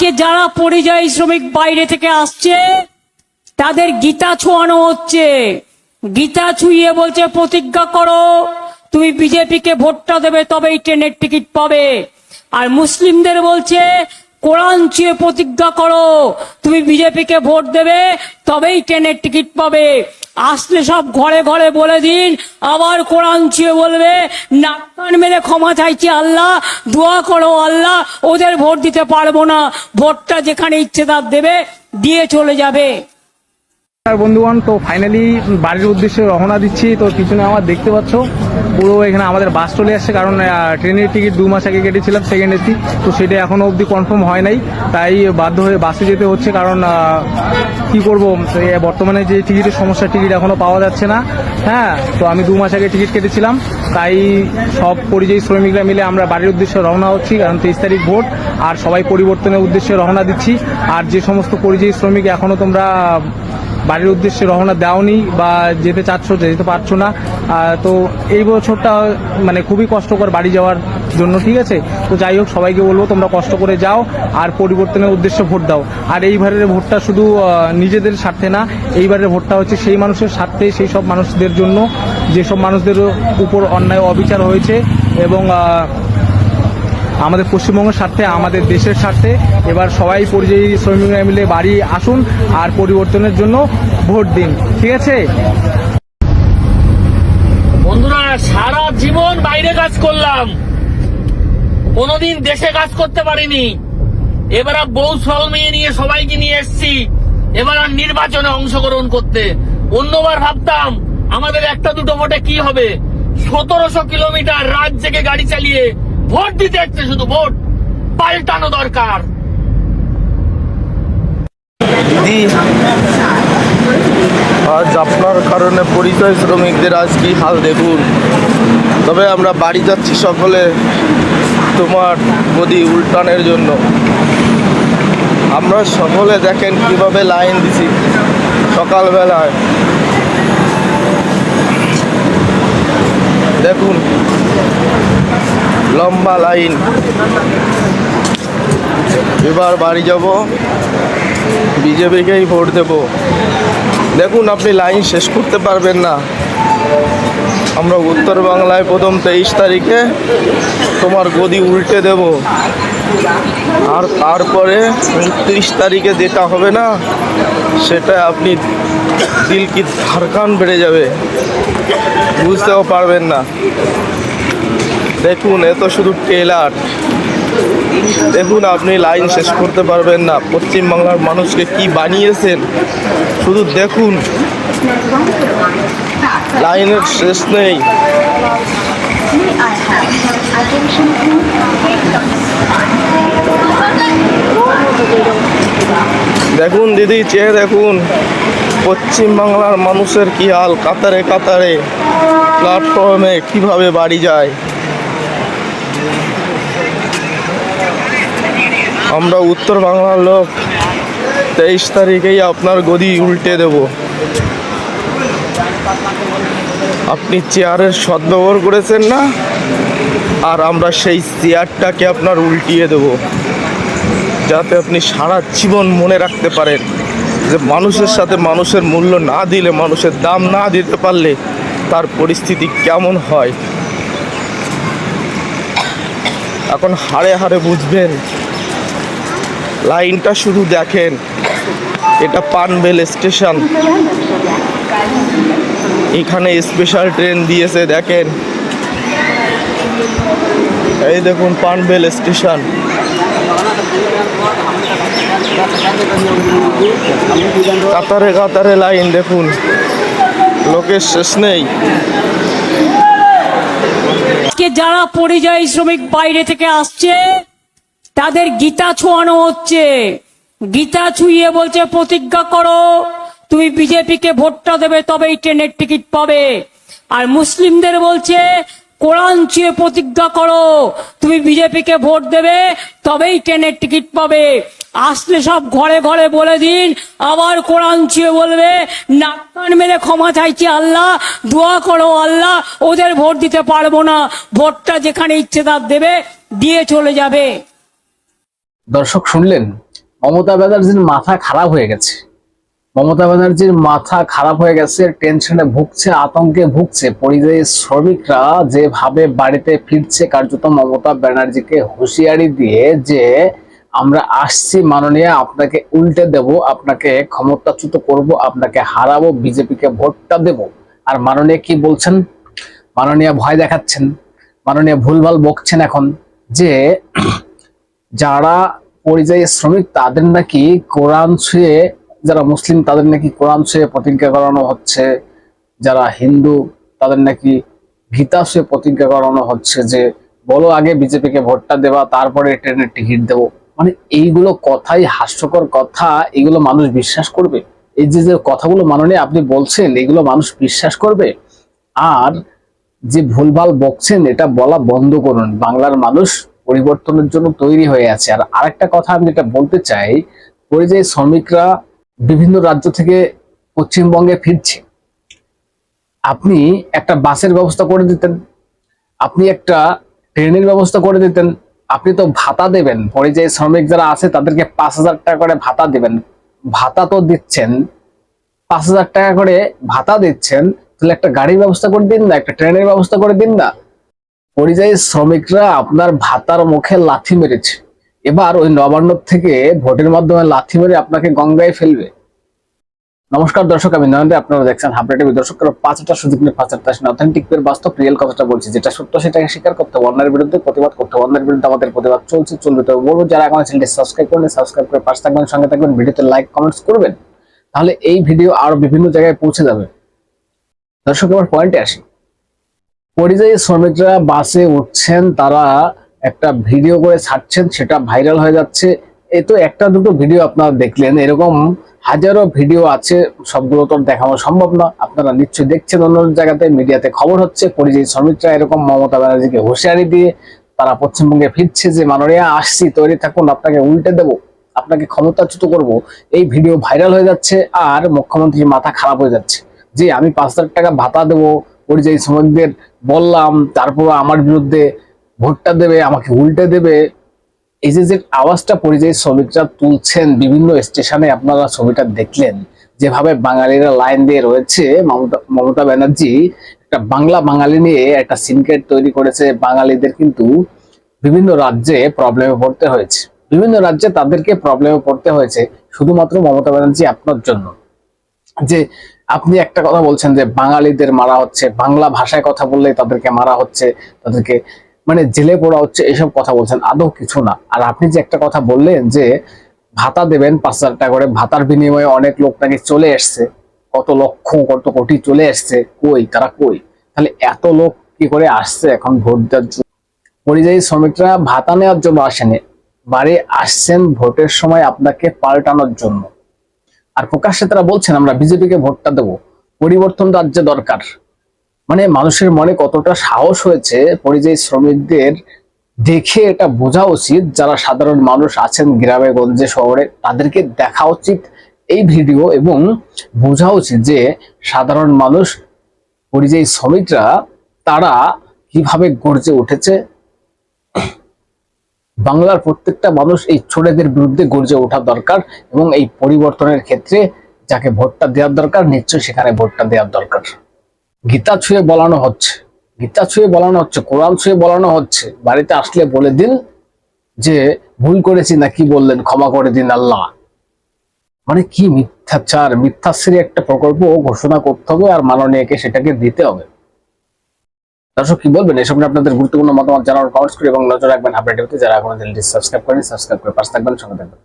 আজকে যারা পরিযায়ী শ্রমিক বাইরে থেকে আসছে তাদের গীতা ছোঁয়ানো হচ্ছে। গীতা ছুঁয়ে বলছে প্রতিজ্ঞা করো তুমি বিজেপিকে ভোটটা দেবে তবেই ট্রেনের টিকিট পাবে। আর মুসলিমদের বলছে কোরআন ছুঁয়ে প্রতিজ্ঞা করো তুমি বিজেপিকে ভোট দেবে তবেই ট্রেনের টিকিট পাবে। আসলে সব ঘরে ঘরে বলে দিন, আবার কোরআন ছুঁয়ে বলবে নাক কান মেরে ক্ষমা চাইছি আল্লাহ, দোয়া করো আল্লাহ, ওদের ভোট দিতে পারবো না, ভোটটা যেখানে ইচ্ছে তার দেবে, দিয়ে চলে যাবে। বন্ধুগণ, তো ফাইনালি বাড়ির উদ্দেশ্যে রওনা দিচ্ছি। তো পিছনে আমার দেখতে পাচ্ছ পুরো এখানে আমাদের বাস চলে আসছে, কারণ ট্রেনের টিকিট 2 মাস আগে কেটেছিলাম সেকেন্ড এসি, তো সেটা এখনো অবধি কনফার্ম হয় নাই, তাই বাধ্য হয়ে বাসে যেতে হচ্ছে। কারণ কি করব, বর্তমানে যে টিকিটের সমস্যা, টিকিট এখনো পাওয়া যাচ্ছে না। হ্যাঁ, তো আমি 2 মাস আগে টিকিট কেটেছিলাম, তাই সব পরিযায়ী শ্রমিকরা মিলে আমরা বাড়ির উদ্দেশ্যে রওনা হচ্ছি, কারণ 23 তারিখ ভোট, আর সবাই পরিবর্তনের উদ্দেশ্যে রওনা দিচ্ছি। আর যে সমস্ত পরিযায়ী শ্রমিক এখনো তোমরা বাড়ির উদ্দেশ্যে রওনা দাওনি বা যেতে চাচ্ছ, যেতে পারছো না, তো এই বছরটা মানে খুবই কষ্টকর বাড়ি যাওয়ার জন্য, ঠিক আছে? তো যাই হোক, সবাইকে বলবো তোমরা কষ্ট করে যাও আর পরিবর্তনের উদ্দেশ্যে ভোট দাও। আর এইবারের ভোটটা শুধু নিজেদের স্বার্থে না, এইবারের ভোটটা হচ্ছে সেই মানুষের স্বার্থে, সেই সব মানুষদের জন্য যেসব মানুষদের উপর অন্যায় অবিচার হয়েছে, এবং আমাদের পশ্চিমবঙ্গের স্বার্থে, আমাদের দেশের স্বার্থে। এবার সবাই পরিযায়ী শ্রমিকরা মিলে বাড়ি আসুন আর পরিবর্তনের জন্য ভোট দিন, ঠিক আছে? বন্ধুরা, সারা জীবন বাইরে কাজ করলাম, কোনোদিন দেশে কাজ করতে পারিনি। এবার বউ সল মেয়ে নিয়ে সবাইকে নিয়ে এসছি এবার আর নির্বাচনে অংশগ্রহণ করতে। অন্যবার ভাবতাম আমাদের একটা দুটো ভোটে কি হবে, 1700 কিলোমিটার রাত জেগে গাড়ি চালিয়ে ভোট দিতে যাচ্ছে। শুধু ভোট পাল্টানো দরকার। আজ আপনার কারণে পরিযায়ী শ্রমিকদের আজ কি হাল দেখুন। তবে আমরা বাড়ি যাচ্ছি সকলে তোমার গদি উল্টানের জন্য। আমরা সকলে দেখেন কিভাবে লাইন দিছি সকালবেলায়, দেখুন লম্বা লাইন। এবার বাড়ি যাব, বিজেপিকেই ভোট দেব। দেখুন, আপনি লাইন শেষ করতে পারবেন না। আমরা উত্তর বাংলায় প্রথম 23 তারিখে তোমার গদি উল্টে দেব, আর তারপরে 29 তারিখে যেটা হবে না, সেটা আপনি দিল কি ধারকান বেড়ে যাবে, বুঝতেও পারবেন না। দেখুন, এত শুধু ট্রেলার। দেখুন, আপনি লাইন শেষ করতে পারবেন না। পশ্চিমবাংলার মানুষকে কি বানিয়েছেন শুধু দেখুন, লাইনের শেষ নেই। দেখুন দিদি, চেয়ে দেখুন পশ্চিমবাংলার মানুষের কি হাল, কাতারে কাতারে প্ল্যাটফর্মে কিভাবে বাড়ি যায়। আমরা উত্তর বাংলার লোক 23 তারিখেই আপনার গদি উল্টে দেব। আপনি চেয়ারের সদ্ব্যবহার করেছেন না, আর আমরা সেই চেয়ারটাকে আপনার উল্টিয়ে দেব, যাতে আপনি সারা জীবন মনে রাখতে পারেন যে মানুষের সাথে মানুষের মূল্য না দিলে, মানুষের দাম না দিতে পারলে তার পরিস্থিতি কেমন হয়। এখন হাড়ে হাড়ে বুঝবেন। লাইনটা শুধু দেখেন, এটা পানবেল স্টেশন, এখানে স্পেশাল ট্রেন দিয়েছে। দেখেন, এই দেখুন পানবেল স্টেশন। কাতারে কাতারে লাইন, দেখুন লোকের শেষ নেই। আজকে যারা পরিযায়ী শ্রমিক বাইরে থেকে আসছে তাদের গীতা ছোঁয়ানো হচ্ছে। গীতা ছুঁয়ে বলছে প্রতিজ্ঞা করো তুমি বিজেপিকে ভোটটা দেবে তবেই ট্রেনের টিকিট পাবে। আর মুসলিমদের বলছে কোরআন ছুঁয়ে প্রতিজ্ঞা করো তুমি বিজেপিকে ভোট দেবে তবেই ট্রেনের টিকিট পাবে। আসলে সব ঘরে ঘরে বলে দিন, আবার কোরআন ছুঁয়ে বলবে নাক কান মেরে ক্ষমা চাইছি আল্লাহ, দোয়া করো আল্লাহ, ওদের ভোট দিতে পারবো না, ভোটটা যেখানে ইচ্ছে তার দেবে, দিয়ে চলে যাবে। দর্শক শুনলেন মমতা ব্যানার্জির মাথা খারাপ হয়ে গেছে। মমতা ব্যানার্জির মাথা খারাপ হয়ে গেছে, টেনশনে ভুগছে, আতঙ্কে ভুগছে। পরিযায়ী শ্রমিকরা যেভাবে বাড়িতে ফিরছে, কার্যত মমতা ব্যানার্জিকে হুঁশিয়ারি দিয়ে যে আমরা আসছি মাননীয়, আপনাকে উল্টে দেব, আপনাকে ক্ষমতাচ্যুত করব, আপনাকে হারাবো, বিজেপিকে ভোটটা দেব। আর মাননীয় কি বলছেন? মাননীয় ভয় দেখাচ্ছেন, মাননীয় ভুলভাল বকছেন এখন যে যারা পরিযায়ী শ্রমিক তাদের নাকি কোরআন ছুঁয়ে, যারা মুসলিম তাদের নাকি কোরআন ছুঁয়ে প্রতিজ্ঞা করানো হচ্ছে, যারা হিন্দু তাদের নাকি গীতা ছুঁয়ে প্রতিজ্ঞা করানো হচ্ছে যে বলো আগে বিজেপিকে ভোটটা দেবা, তারপরে ট্রেনের টিকিট দেবো। মানে এইগুলো কথাই হাস্যকর কথা, এগুলো মানুষ বিশ্বাস করবে? এই যে যে কথাগুলো মাননীয় আপনি বলছেন, এগুলো মানুষ বিশ্বাস করবে? আর যে ভুলভাল বকছেন এটা বলা বন্ধ করুন। বাংলার মানুষ পরিবর্তনের জন্য তৈরি হয়ে আছে। আর আরেকটা কথা আমি যেটা বলতে চাই, পরিযায়ী শ্রমিকরা বিভিন্ন রাজ্য থেকে পশ্চিমবঙ্গে ফিরছে। আপনি একটা বাসের ব্যবস্থা করে দিতেন, আপনি একটা ট্রেনের ব্যবস্থা করে দিতেন, আপনি তো ভাতা দেবেন। পরিযায়ী শ্রমিক যারা আছে তাদেরকে 5,000 টাকা করে ভাতা দিবেন। ভাতা তো দিচ্ছেন, 5,000 টাকা করে ভাতা দিচ্ছেন, তাহলে একটা গাড়ির ব্যবস্থা করে দিন না, একটা ট্রেনের ব্যবস্থা করে দিন না। পরিযায়ী শ্রমিকরা আপনার ভাতার মুখে লাথি মেরেছে, এবার ওই নবান্ন থেকে ভোটের মাধ্যমে লাথি মেরে আপনাকে গঙ্গায় ফেলবে। নমস্কার দর্শক, আমি নয়নদে, আপনারা দেখছেন হাবড়া টিভি। দর্শকরা 5টা সুযোগ নিয়ে 5টা আসেন, অথেন্টিক এর বাস্তব রিয়েল কথাটা বলছি, যেটা সত্য সেটাকে স্বীকার করতে হবে, অন্যের বিরুদ্ধে প্রতিবাদ করতে হবে, অন্যের বিরুদ্ধে আমাদের প্রতিবাদ চলছে, চলবে। তবে বলবো যারা এখন চ্যানেলটি সাবস্ক্রাইব করেন, সাবস্ক্রাইব করে পাশে থাকবেন, সঙ্গে থাকবেন, ভিডিওতে লাইক কমেন্টস করবেন, তাহলে এই ভিডিও আরো বিভিন্ন জায়গায় পৌঁছে যাবে। দর্শক এবার পয়েন্টে আসি। পরিযায়ী শ্রমিকরা বাসে উঠছেন, তারা একটা ভিডিও করে ছাড়ছেন, সেটা ভাইরাল হয়ে যাচ্ছে। এই তো একটা দুটো ভিডিও আপনারা দেখলেন, এরকম হাজারো ভিডিও আছে, সবগুলো তো দেখানো সম্ভব না। আপনারা নিশ্চয়ই দেখছেন অন্য জায়গাতে, মিডিয়াতে খবর হচ্ছে পরিযায়ী শ্রমিকরা এরকম মমতা ব্যানার্জিকে হুঁশিয়ারি দিয়ে তারা পশ্চিমবঙ্গে ফিরছে যে মাননীয় আসছি, তৈরি থাকুন, আপনাকে উল্টে দেব, আপনাকে ক্ষমতাচ্যুত করব। এই ভিডিও ভাইরাল হয়ে যাচ্ছে আর মুখ্যমন্ত্রীর মাথা খারাপ হয়ে যাচ্ছে যে আমি 5,000 টাকা ভাতা দেবো পরিযায়ী শ্রমিকদের, বললাম, তারপর আমার বিরুদ্ধে ভোটটা দেবে, আমাকে উল্টে দেবে। এই যে আওয়াজটা পরিযায়ী শ্রমিকরা তুলছেন বিভিন্ন স্টেশনে, আপনারা ছবিটা দেখলেন, যেভাবে বাঙালিরা লাইন দিয়ে রয়েছে। মমতা ব্যানার্জি একটা বাংলা বাঙালি নিয়ে একটা সিনক্রেট তৈরি করেছে। বাঙালিদের কিন্তু বিভিন্ন রাজ্যে প্রবলেমে পড়তে হয়েছে, বিভিন্ন রাজ্যে তাদেরকে প্রবলেমে পড়তে হয়েছে শুধুমাত্র মমতা ব্যানার্জি আপনার জন্য। যে আপনি একটা কথা বলছেন যে বাঙালিদের মারা হচ্ছে, বাংলা ভাষায় কথা বললেই তাদেরকে মারা হচ্ছে, তাদেরকে মানে জেলে পড়া হচ্ছে, এসব কথা বলছেন, আদৌ কিছু না। আর আপনি যে একটা কথা বললেন যে ভাতা দেবেন 5,000 টাকা করে, ভাতার বিনিময়ে অনেক লোক নাকি চলে এসছে, কত লক্ষ কত কোটি চলে এসছে, কই তারা কই? তাহলে এত লোক কি করে আসছে এখন ভোট দেওয়ার জন্য? পরিযায়ী শ্রমিকরা ভাতা নেওয়ার জন্য আসেনি, বাড়ি আসছেন ভোটের সময় আপনাকে পাল্টানোর জন্য। আর প্রকাশ্যে তারা বলছেন আমরা বিজেপিকে ভোটটা দেবো, পরিবর্তন রাজ্যে দরকার। মানে মানুষের মনে কতটা সাহস হয়েছে পরিযায়ী শ্রমিকদের দেখে এটা বোঝা উচিত। যারা সাধারণ মানুষ আছেন গ্রামে গঞ্জে শহরে, তাদেরকে দেখা উচিত এই ভিডিও এবং বোঝা উচিত যে সাধারণ মানুষ পরিযায়ী শ্রমিকরা তারা কিভাবে গর্জে উঠেছে। বাংলার প্রত্যেকটা মানুষ এই ছোটদের বিরুদ্ধে গর্জে ওঠা দরকার এবং এই পরিবর্তনের ক্ষেত্রে যাকে ভোটটা দেওয়ার দরকার নিশ্চয়ই সেখানে ভোটটা দেওয়ার দরকার। গীতা ছুঁয়ে বলানো হচ্ছে, গীতা ছুঁয়ে বলানো হচ্ছে, কোরআন ছুঁয়ে বলানো হচ্ছে। বাড়িতে আসলে বলে দিন যে ভুল করেছি, না কি বললেন, ক্ষমা করে দিন আল্লাহ। মানে কি মিথ্যাচার, মিথ্যাশ্রী একটা প্রকল্প ঘোষণা করতে হবে আর মাননীয়কে সেটাকে দিতে হবে। দর্শক কি বলবেন এসব নিয়ে? আপনাদের গুরুত্বপূর্ণ মতামত জানানোর কমেন্টস করে এবং নজর রাখবেন হাবড়া টিভিতে। যারা এখনো চ্যানেলটি সাবস্ক্রাইব করেন, সাবস্ক্রাইব করে পাশে থাকবেন, সঙ্গে থাকবেন।